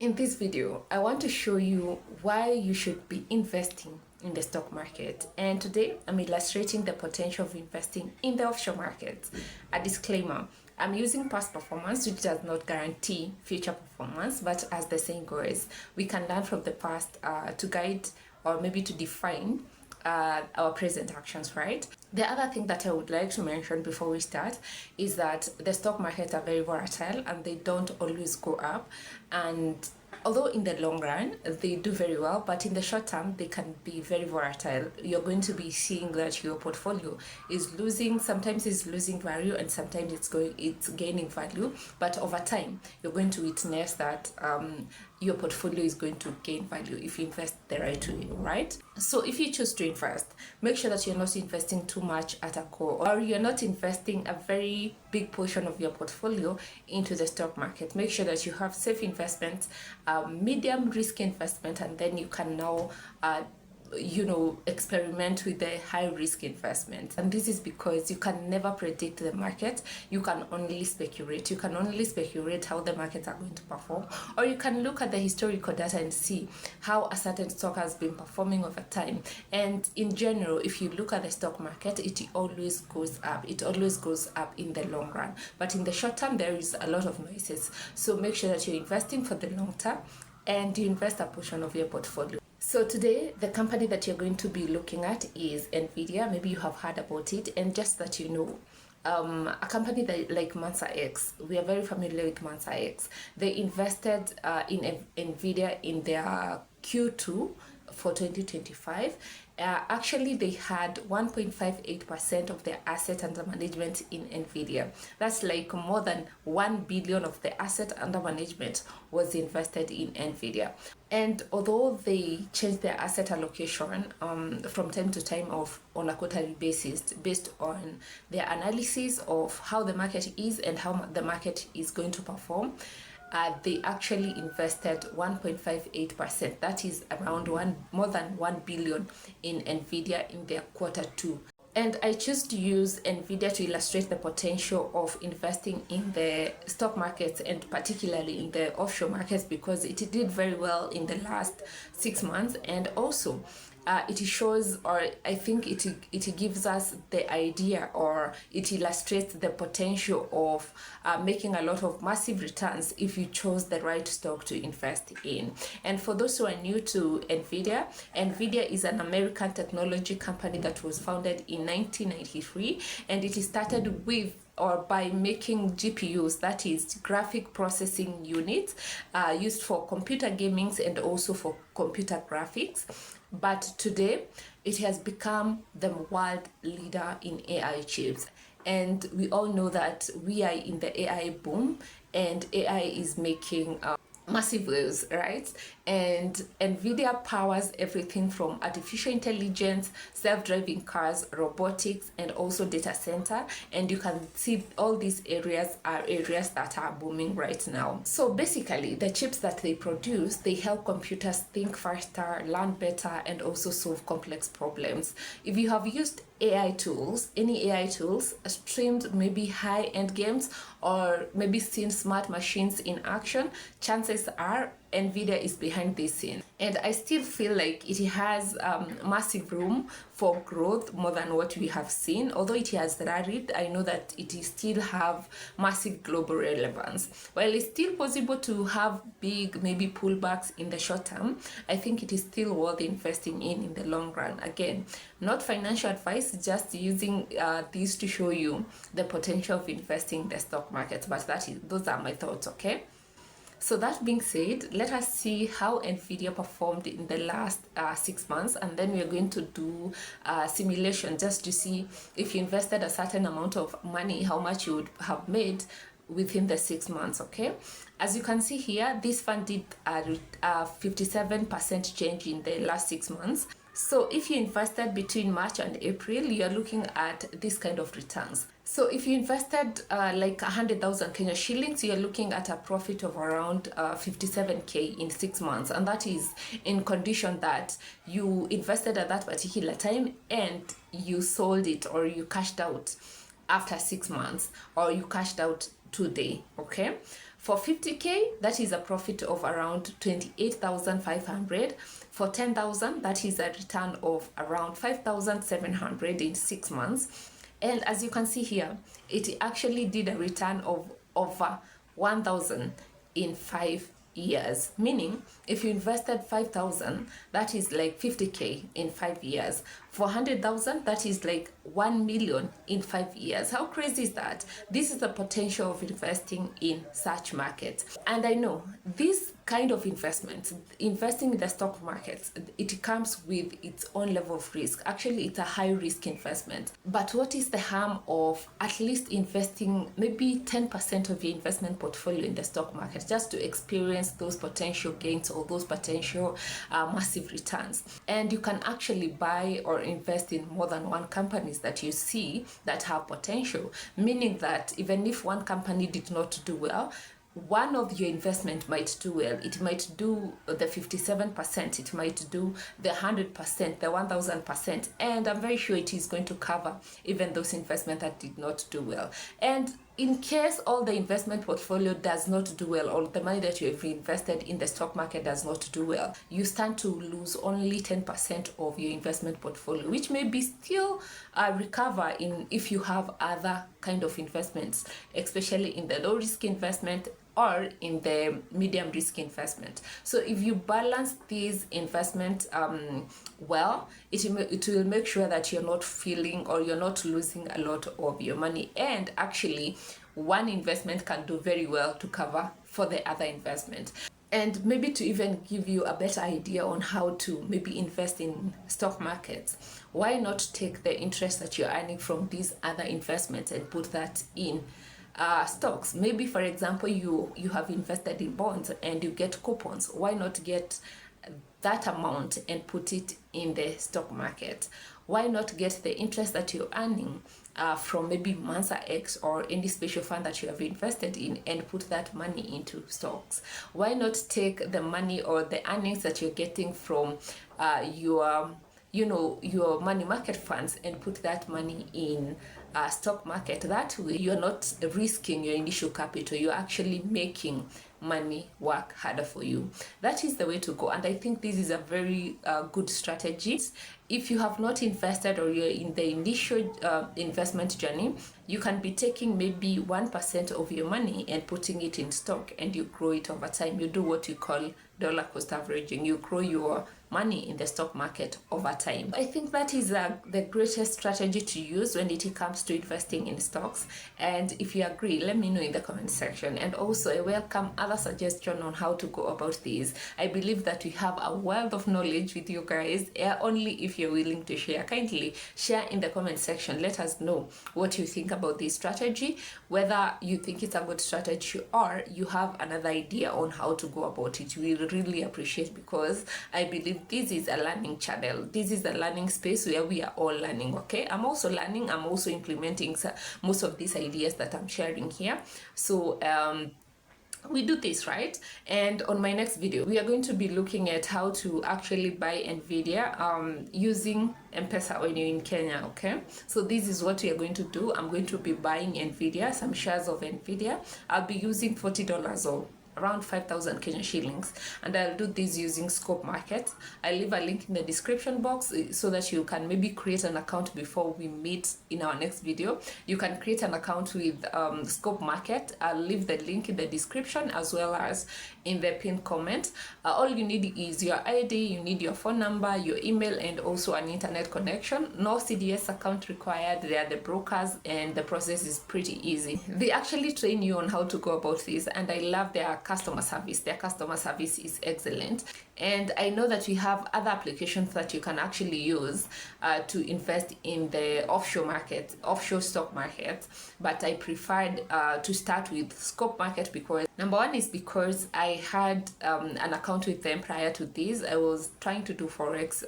In this video, I want to show you why you should be investing in the stock market. And today, I'm illustrating the potential of investing in the offshore market. A disclaimer, I'm using past performance, which does not guarantee future performance, but as the saying goes, we can learn from the past to guide or maybe to define our present actions, right? The other thing that I would like to mention before we start is that the stock markets are very volatile and they don't always go up. And although in the long run they do very well, but in the short term they can be very volatile. You're going to be seeing that your portfolio is losing, sometimes it's losing value and sometimes it's gaining value, but over time you're going to witness that your portfolio is going to gain value if you invest the right way, right? So if you choose to invest, make sure that you're not investing too much at a go, or you're not investing a very big portion of your portfolio into the stock market. Make sure that you have safe investments, medium risk investment, and then you can now experiment with the high risk investment. And this is because you can never predict the market. You can only speculate. You can only speculate how the markets are going to perform, or you can look at the historical data and see how a certain stock has been performing over time. And in general, if you look at the stock market, it always goes up. It always goes up in the long run, but in the short term there is a lot of noises. So make sure that you're investing for the long term and you invest a portion of your portfolio. So today, the company that you're going to be looking at is Nvidia. Maybe you have heard about it, and just that you know, a company that like Mansa X, we are very familiar with Mansa X. They invested in Nvidia in their Q2 for 2025. Actually, they had 1.58% of their asset under management in Nvidia. That's like more than 1 billion of the asset under management was invested in Nvidia. And although they change their asset allocation from time to time on a quarterly basis based on their analysis of how the market is and how the market is going to perform, they actually invested 1.58%. That is around more than 1 billion in Nvidia in their quarter two. And I choose to use Nvidia to illustrate the potential of investing in the stock markets and particularly in the offshore markets because it did very well in the last 6 months, and also it shows, or I think it gives us the idea, or it illustrates the potential of making a lot of massive returns if you chose the right stock to invest in. And for those who are new to Nvidia is an American technology company that was founded in 1993, and it started with or by making GPUs, that is graphic processing units, used for computer gaming and also for computer graphics. But today, it has become the world leader in AI chips. And we all know that we are in the AI boom, and AI is making massive waves, right? And Nvidia powers everything from artificial intelligence, self-driving cars, robotics, and also data center. And you can see all these areas are areas that are booming right now. So basically, the chips that they produce, they help computers think faster, learn better, and also solve complex problems. If you have used AI tools, any AI tools, streamed maybe high-end games, or maybe seen smart machines in action, chances are Nvidia is behind this scene. And I still feel like it has massive room for growth more than what we have seen. Although it has rallied, I know that it is still have massive global relevance. While it's still possible to have big maybe pullbacks in the short term, I think it is still worth investing in the long run. Again, not financial advice, just using this to show you the potential of investing in the stock market. But those are my thoughts, okay? So that being said, let us see how Nvidia performed in the last 6 months, and then we are going to do a simulation just to see if you invested a certain amount of money, how much you would have made within the 6 months, okay? As you can see here, this fund did a 57% change in the last 6 months. So if you invested between March and April, you are looking at this kind of returns. So if you invested like 100,000 Kenya shillings, you are looking at a profit of around 57K in 6 months. And that is in condition that you invested at that particular time and you sold it or you cashed out after 6 months, or you cashed out today, okay? For 50k, that is a profit of around 28,500. For 10,000, that is a return of around 5,700 in 6 months. And as you can see here, it actually did a return of over 1,000 in 5 years. Meaning, if you invested 5,000, that is like 50k in 5 years. For 100,000, that is like 1 million in 5 years. How crazy is that? This is the potential of investing in such markets. And I know this kind of investment, investing in the stock market, it comes with its own level of risk. Actually, it's a high risk investment. But what is the harm of at least investing maybe 10% of your investment portfolio in the stock market just to experience those potential gains or those potential massive returns? And you can actually buy or invest in more than one companies that you see that have potential, meaning that even if one company did not do well, one of your investment might do well. It might do the 57%, it might do the 100%, the 1000%, and I'm very sure it is going to cover even those investments that did not do well. And in case all the investment portfolio does not do well, or the money that you have invested in the stock market does not do well, you stand to lose only 10% of your investment portfolio, which may be still recover in if you have other kind of investments, especially in the low risk investment or in the medium risk investment. So if you balance these investments well, it will make sure that you're not feeling or you're not losing a lot of your money. And actually, one investment can do very well to cover for the other investment. And maybe to even give you a better idea on how to maybe invest in stock markets, why not take the interest that you're earning from these other investments and put that in stocks? Maybe, for example, you have invested in bonds and you get coupons. Why not get that amount and put it in the stock market? Why not get the interest that you're earning from maybe Mansa X or any special fund that you have invested in and put that money into stocks? Why not take the money or the earnings that you're getting from your money market funds and put that money in stock market? That way you're not risking your initial capital, you're actually making money work harder for you. That is the way to go, and I think this is a very good strategy. If you have not invested or you're in the initial investment journey, you can be taking maybe 1% of your money and putting it in stock, and you grow it over time. You do what you call dollar cost averaging. You grow your money in the stock market over time. I think that is the greatest strategy to use when it comes to investing in stocks. And if you agree, let me know in the comment section. And also, I welcome other suggestions on how to go about this. I believe that we have a wealth of knowledge with you guys, only if you're willing to share. Kindly share in the comment section. Let us know what you think about this strategy, whether you think it's a good strategy or you have another idea on how to go about it. We really appreciate, because I believe this is a learning channel. This is a learning space where we are all learning. Okay, I'm also learning. I'm also implementing most of these ideas that I'm sharing here. So we do this, right? And on my next video, we are going to be looking at how to actually buy Nvidia using Mpesa when you're in Kenya. Okay, so this is what we are going to do. I'm going to be buying Nvidia, some shares of Nvidia. I'll be using $40 or around 5,000 Kenyan shillings, and I'll do this using Scope Market. I'll leave a link in the description box so that you can maybe create an account before we meet in our next video. You can create an account with Scope Market. I'll leave the link in the description as well as in the pinned comment. All you need is your ID, you need your phone number, your email, and also an internet connection. No CDS account required. They are the brokers, and the process is pretty easy. They actually train you on how to go about this, and I love their customer service. Their customer service is excellent. And I know that we have other applications that you can actually use to invest in the offshore market, offshore stock market, but I preferred to start with Scope Market because number one is because I had an account with them prior to this. I was trying to do Forex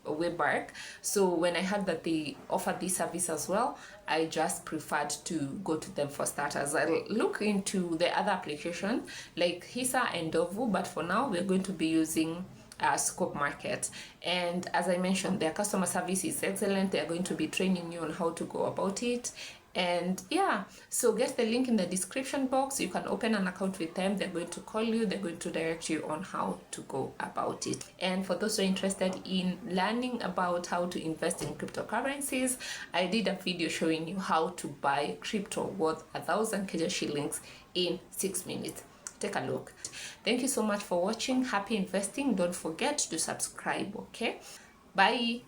way back, so when I heard that they offer this service as well, I just preferred to go to them for starters. I'll look into the other applications like Hisa and Ndovu, but for now we're going to be using Scope Market. And as I mentioned, their customer service is excellent. They're going to be training you on how to go about it, And yeah, so get the link in the description box. You can open an account with them. They're going to call you, they're going to direct you on how to go about it. And for those who are interested in learning about how to invest in cryptocurrencies, I did a video showing you how to buy crypto worth 1,000 Kenya shillings in 6 minutes. Take a look. Thank you so much for watching. Happy investing. Don't forget to subscribe. Okay, bye.